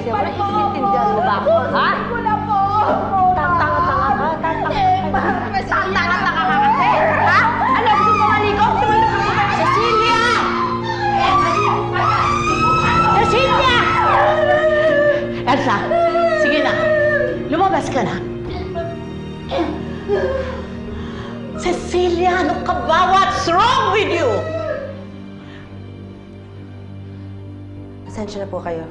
mo na, iintindihan mo ba ako, ha? Ko na po! Tanga-tanga ka, tanga-tanga ka kasi, ha? Ano, gusto mo maliko? Gusto mo maliko? Cecilia! Cecilia! Elsa, sige na. Lumabas ka na. Cecilia, ano ka ba? What's wrong with you? Pasensya na po kayo.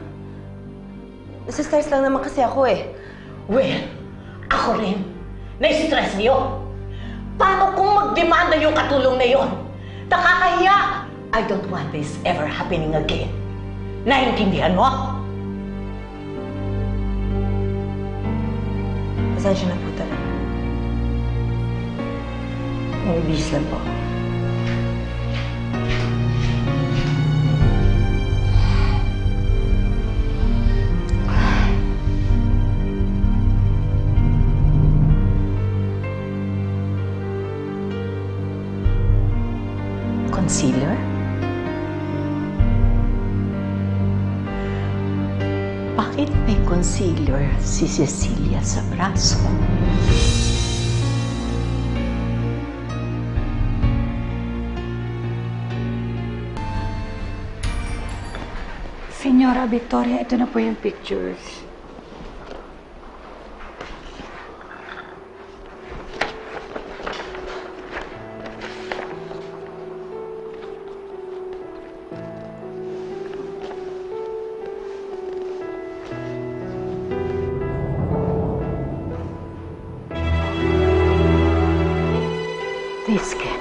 Nasa-stress lang naman kasi ako eh. Well, ako rin. Na-stress niyo. Paano kung magdemanda yung katulong na yon? Nakakahiya. I don't want this ever happening again. Naintindihan mo? Pasensya na po talaga. Nangibis lang po. Concealer? Bakit may concealer si Cecilia sa braso? Senyora Victoria, ito na po yung pictures. This case